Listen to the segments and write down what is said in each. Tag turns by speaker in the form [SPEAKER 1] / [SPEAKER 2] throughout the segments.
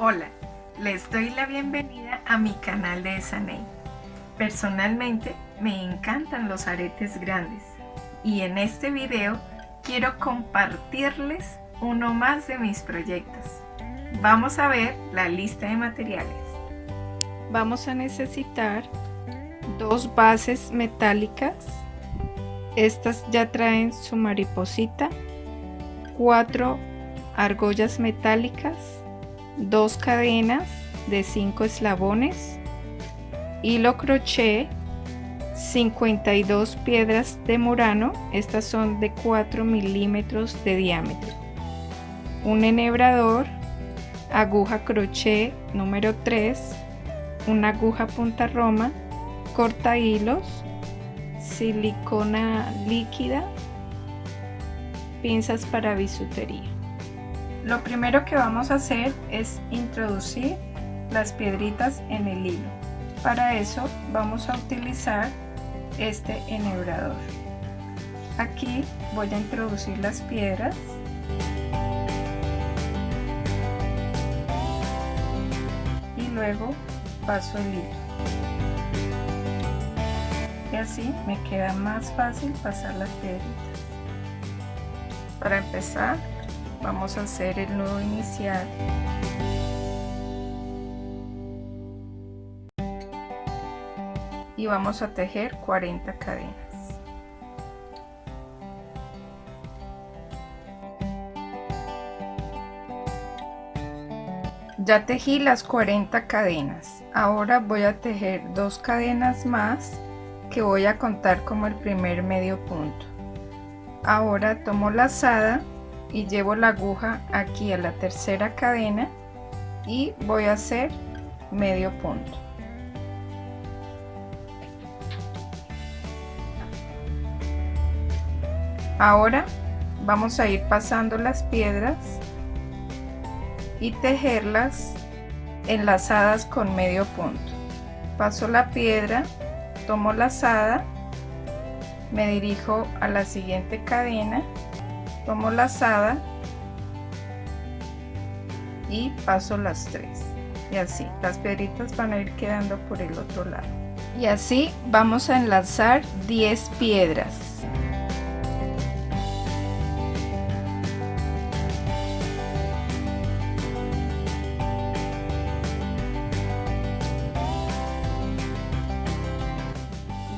[SPEAKER 1] Hola, les doy la bienvenida a mi canal de Esaney. Personalmente me encantan los aretes grandes y en este video quiero compartirles uno más de mis proyectos. Vamos a ver la lista de materiales. Vamos a necesitar 2 bases metálicas. Estas ya traen su mariposita, 4 argollas metálicas, 2 cadenas de 5 eslabones, hilo crochet, 52 piedras de murano, estas son de 4 milímetros de diámetro, un enhebrador, aguja crochet número 3, una aguja punta roma, corta hilos, silicona líquida, pinzas para bisutería. Lo primero que vamos a hacer es introducir las piedritas en el hilo. Para eso vamos a utilizar este enhebrador. Aquí voy a introducir las piedras y luego paso el hilo. Y así me queda más fácil pasar las piedritas. Para empezar, vamos a hacer el nudo inicial. Y vamos a tejer 40 cadenas. Ya tejí las 40 cadenas. Ahora voy a tejer 2 cadenas más que voy a contar como el primer medio punto. Ahora tomo lazada y llevo la aguja aquí a la tercera cadena y voy a hacer medio punto. Ahora vamos a ir pasando las piedras y tejerlas enlazadas con medio punto. Paso la piedra, tomo lazada, me dirijo a la siguiente cadena, tomo lazada y paso las 3 y así las piedritas van a ir quedando por el otro lado y así vamos a enlazar 10 piedras.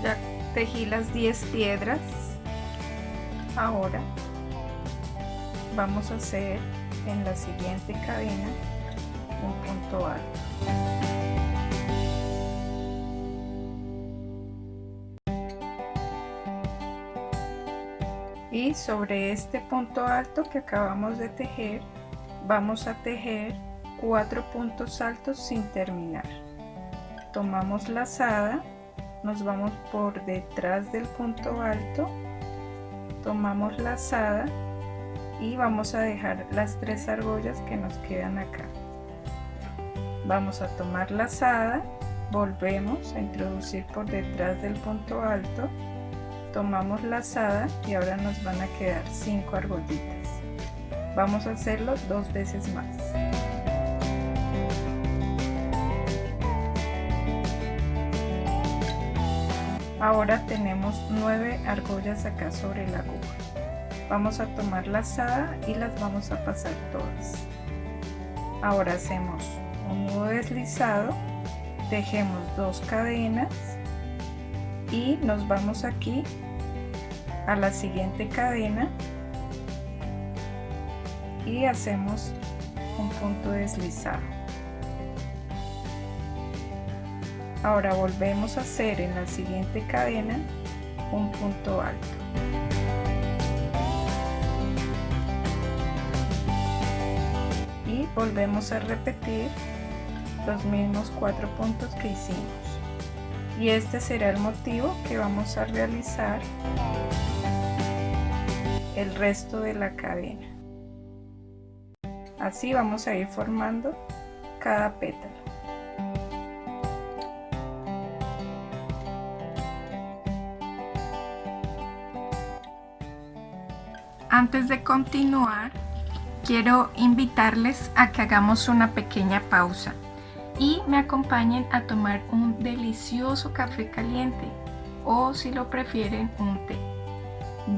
[SPEAKER 1] Ya tejí las 10 piedras. Ahora vamos a hacer en la siguiente cadena un punto alto. Y sobre este punto alto que acabamos de tejer, vamos a tejer 4 puntos altos sin terminar. Tomamos lazada, nos vamos por detrás del punto alto, tomamos lazada y vamos a dejar las 3 argollas que nos quedan acá. Vamos a tomar lazada, volvemos a introducir por detrás del punto alto, tomamos lazada y ahora nos van a quedar 5 argollitas. Vamos a hacerlo 2 veces más. Ahora tenemos 9 argollas acá sobre la aguja. Vamos a tomar lazada y las vamos a pasar todas. Ahora hacemos un nudo deslizado, tejemos 2 cadenas y nos vamos aquí a la siguiente cadena y hacemos un punto deslizado. Ahora volvemos a hacer en la siguiente cadena un punto alto. Y volvemos a repetir los mismos 4 puntos que hicimos. Y este será el motivo que vamos a realizar el resto de la cadena. Así vamos a ir formando cada pétalo. Antes de continuar, quiero invitarles a que hagamos una pequeña pausa y me acompañen a tomar un delicioso café caliente o, si lo prefieren, un té.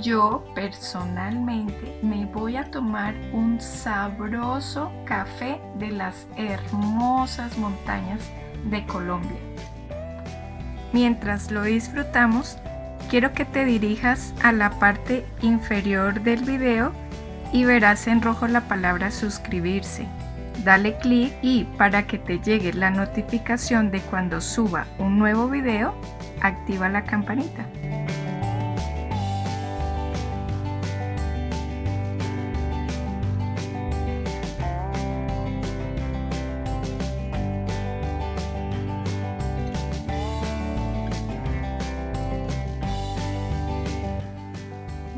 [SPEAKER 1] Yo personalmente me voy a tomar un sabroso café de las hermosas montañas de Colombia. Mientras lo disfrutamos, quiero que te dirijas a la parte inferior del video y verás en rojo la palabra suscribirse. Dale clic y para que te llegue la notificación de cuando suba un nuevo video, activa la campanita.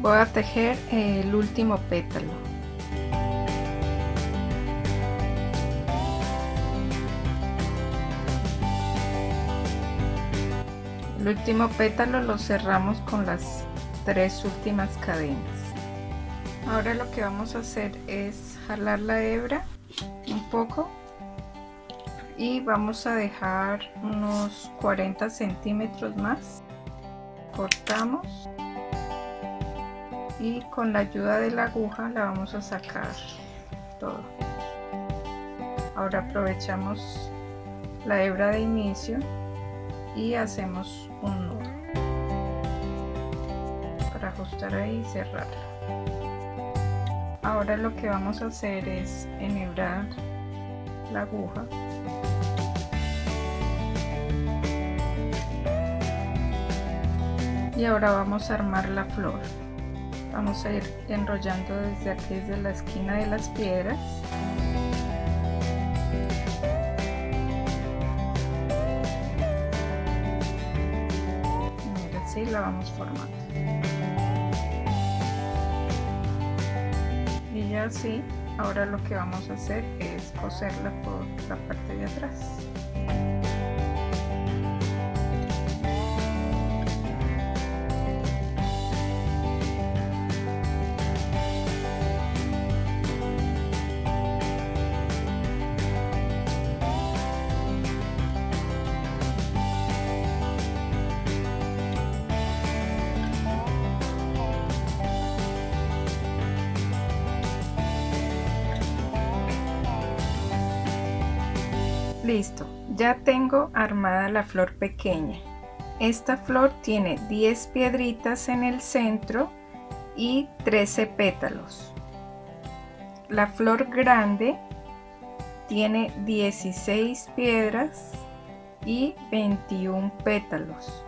[SPEAKER 1] Voy a tejer el último pétalo. El último pétalo lo cerramos con las 3 últimas cadenas. Ahora lo que vamos a hacer es jalar la hebra un poco y vamos a dejar unos 40 centímetros más. Cortamos y con la ayuda de la aguja la vamos a sacar todo. Ahora aprovechamos la hebra de inicio y hacemos un nudo para ajustar ahí y cerrarla. Ahora lo que vamos a hacer es enhebrar la aguja y ahora vamos a armar la flor. Vamos a ir enrollando desde aquí, desde la esquina de las piedras. Mira, así la vamos formando. Y ya así, ahora lo que vamos a hacer es coserla por la parte de atrás. Listo, ya tengo armada la flor pequeña. Esta flor tiene 10 piedritas en el centro y 13 pétalos. La flor grande tiene 16 piedras y 21 pétalos.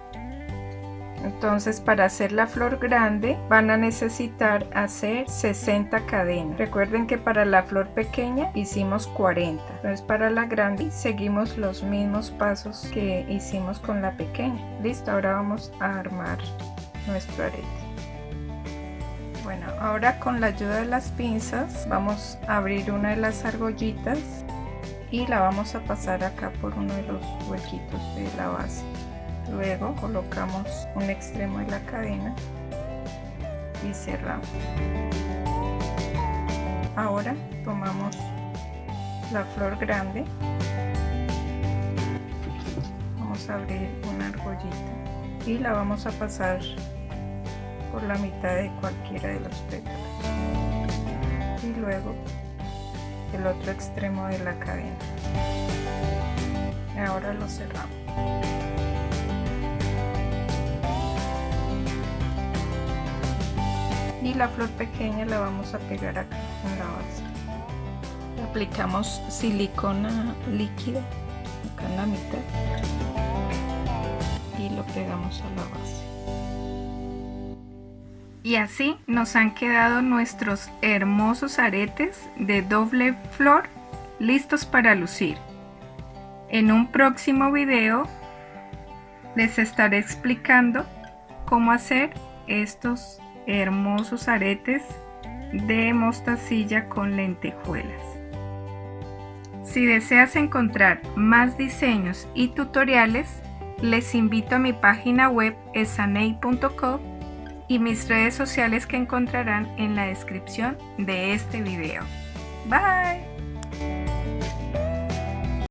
[SPEAKER 1] Entonces, para hacer la flor grande van a necesitar hacer 60 cadenas. Recuerden que para la flor pequeña hicimos 40. Entonces, para la grande seguimos los mismos pasos que hicimos con la pequeña. Listo, ahora vamos a armar nuestro arete. Bueno, ahora con la ayuda de las pinzas vamos a abrir una de las argollitas y la vamos a pasar acá por uno de los huequitos de la base. Luego colocamos un extremo de la cadena y cerramos. Ahora tomamos la flor grande, vamos a abrir una argollita y la vamos a pasar por la mitad de cualquiera de los pétalos y luego el otro extremo de la cadena. Y ahora lo cerramos. Y la flor pequeña la vamos a pegar acá en la base. Aplicamos silicona líquida acá en la mitad y lo pegamos a la base. Y así nos han quedado nuestros hermosos aretes de doble flor listos para lucir. En un próximo video les estaré explicando cómo hacer estos hermosos aretes de mostacilla con lentejuelas. Si deseas encontrar más diseños y tutoriales, les invito a mi página web esaney.co y mis redes sociales que encontrarán en la descripción de este video. Bye.